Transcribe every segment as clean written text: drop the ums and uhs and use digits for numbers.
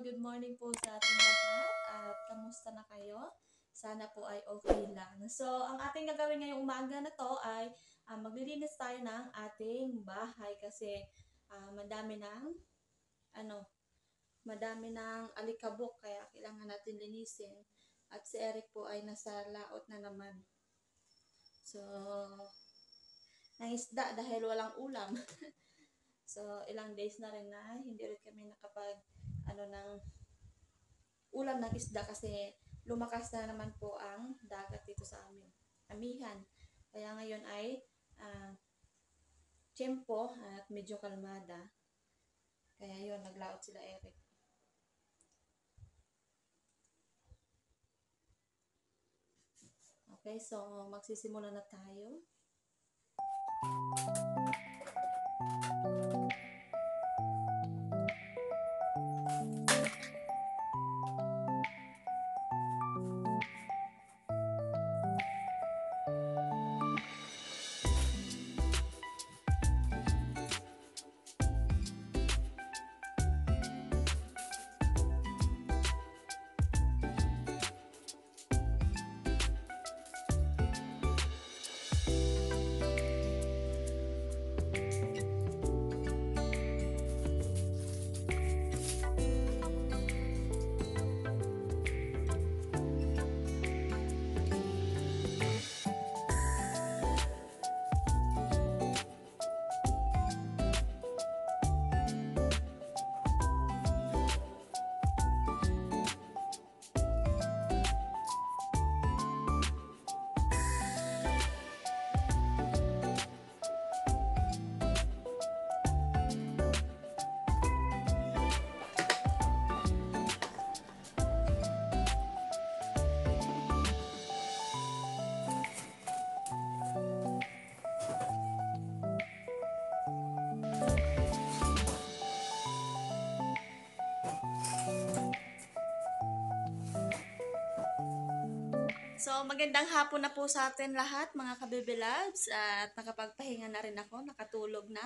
good morning po sa ating lahat at kamusta na kayo? Sana po ay okay lang. So, ang ating gagawin ngayong umaga na to ay maglilinis tayo ng ating bahay kasi madami ng ano, madami ng alikabok kaya kailangan natin linisin. At si Eric po ay nasa laot na naman. So, nangisda dahil walang ulam. So, ilang days na rin na hindi rin kami nakapag ng ulam ng isda kasi lumakas na naman po ang dagat dito sa amin. Amihan. Kaya ngayon ay tiyempo at medyo kalmada. Kaya yun, naglaot sila Eric. Okay, so magsisimula na tayo. So, magandang hapon na po sa atin lahat, mga kababy loves. At nakapagpahinga na rin ako, nakatulog na.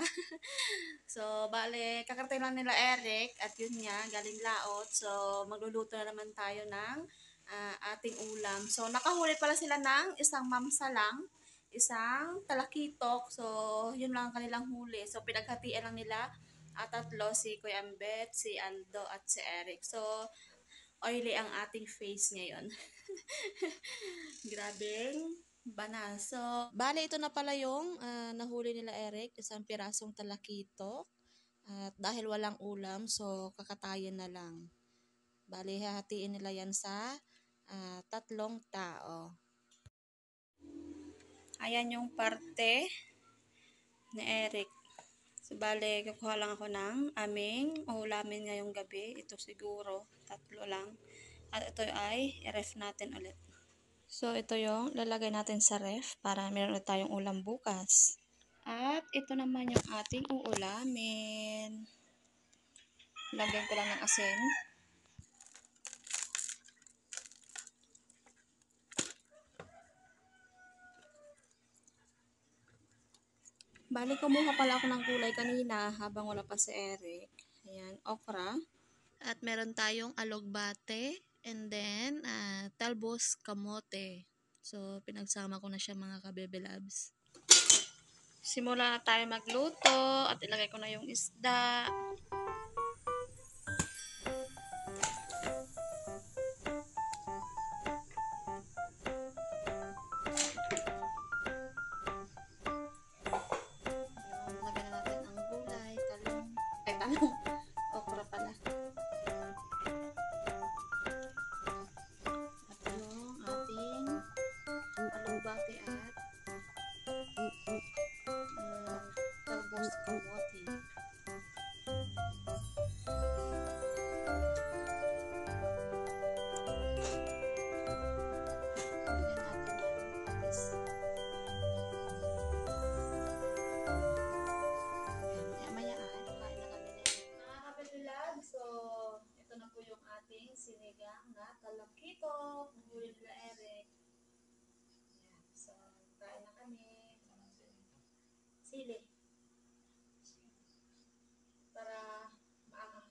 So, bale, kakarating lang nila Eric at yun nga, galing laot. So, magluluto na naman tayo ng ating ulam. So, nakahuli pala sila ng isang mamsalang, isang talakitok. So, yun lang ang kanilang huli. So, pinaghatian lang nila tatlo, si Kuya Ambet, si Aldo, at si Eric. So, oily ang ating face ngayon. Grabeng bana. So, bale ito na pala yung nahuli nila Eric, isang pirasong talakito. At dahil walang ulam, so kakatayin na lang. Bale, hahatiin nila yan sa tatlong tao. Ayan yung parte ni Eric. So, bale, kukuha lang ako ng aming ulamin ngayong gabi. Ito siguro, tatlo lang. At ito ay i-ref natin ulit. So, ito yung lalagay natin sa ref para meron ulit tayong ulam bukas. At ito naman yung ating uulamin. Lagyan ko lang ng asin. Bali, kumuha pala ako ng gulay kanina habang wala pa si Eric. Ayan, okra. At meron tayong alugbate. And then, talbos kamote. So, pinagsama ko na siya mga kabebe labs. Simula na tayo magluto at ilagay ko na yung isda. Lagyan na natin ang gulay, talong, okra pala. At yung ating alugbate at talbos kamote. Sinigang na talakito. Nahuli nila Eric. Ayan. So, kain na kami. Sili. Para maanghang.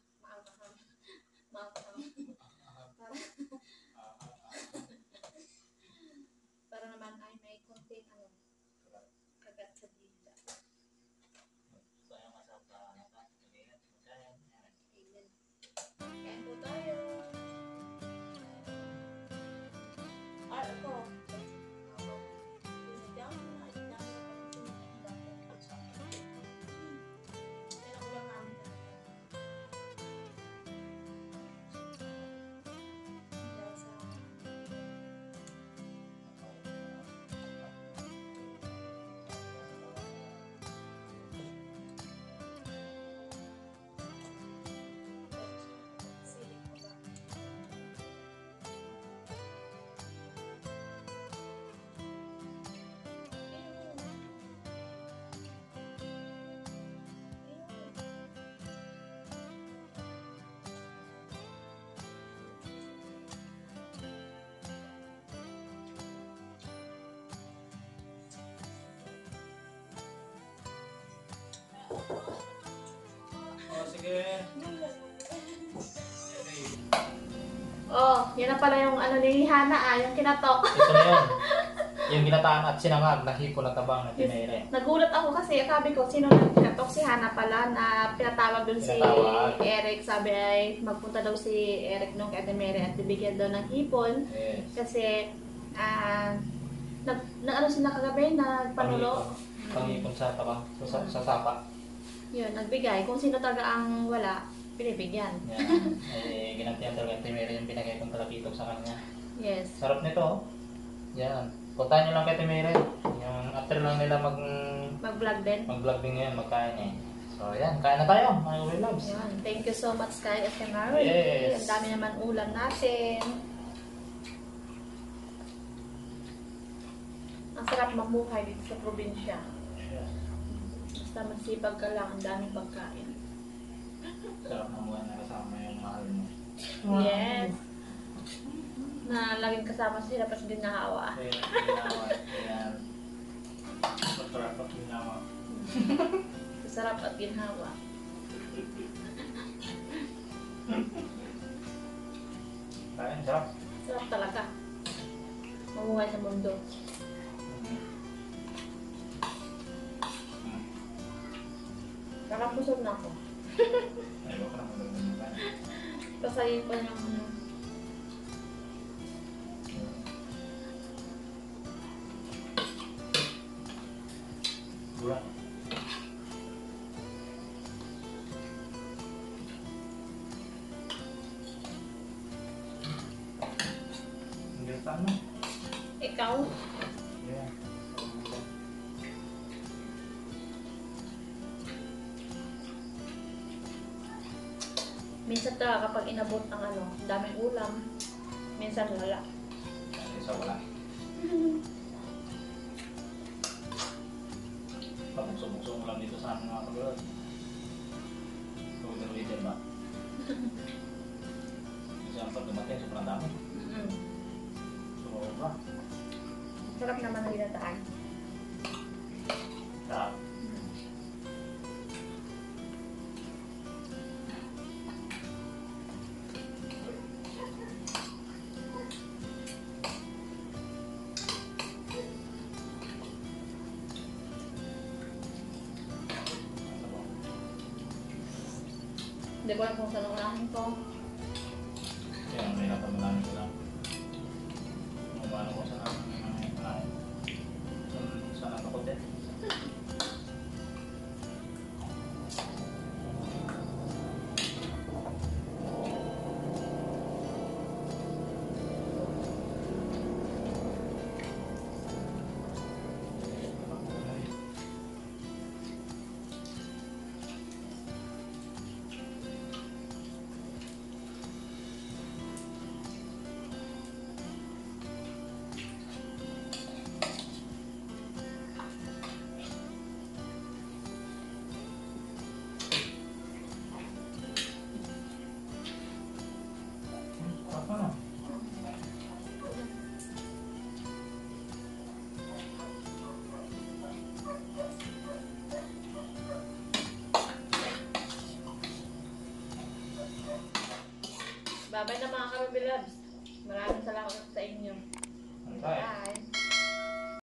Sige. Oh, yan na pala yung ano ni Hana yung kinatok. Ito na yun. Yung ginataan at sinangag na hipo na tabang na tinere. Nagulat ako kasi akabi ko sino nagkatok, si Hana pala na pinatawag dun si Eric. Sabi ay magpunta daw si Eric nung kay Ate Mary at bibigyan daw ng hipon. Yes. Kasi ano sila kagabi, nagpanulo. Pangipon sa taba, sa sapa. Yun, nagbigay. Kung sino talaga ang wala, pinibigyan. Yan. Ginantihan talaga yung Timere yung pinagay kong talakitok sa kanya. Yes. Sarap nito. Oh. Yan. Puntahan nyo lang kay Timere. Yung after lang nila Mag-vlog din. mag-vlog din ngayon, magkain eh. So yan, kain na tayo, mga Uwi Loves. Yan. Thank you so much kay Ate Mary. Yes. Ang dami naman ulam natin. Ang sarap mamuhay dito sa probinsya. Basta masipag ka lang, ang daming pagkain. Sarap na buhay na kasama yung mahal mo. Yes. Na laging kasama sila pas ginawa. Ayan, ginawa. Ayan. Masarap at ginawa. Sarap at ginhawa. Kain, sarap. Sarap talaga. Mamuhay sa mundo. Parang busog na ako. Ay, wag ka na magagawin mo kain. Pasayin pa yung ano. Gula. Hindi tama. Ikaw? Yeah. Minsan talaga kapag inabot ng ano, daming ulam. Minsan wala. Isa wala. Pabukso-bukso mo lang dito sa amin mga kagulat. Huwag leader ba? Kasi ang pag dumating, sobrang dami. Sobra. Sarap naman ang ginataan. Sarap. Hindi ko alam kung saan unahin ko. Yan, may natamalamin ko lang. Umano ko sa saan ang kakote. Apa? Babay na mga Karuby Loves. Maraming salamat sa inyo. Bye.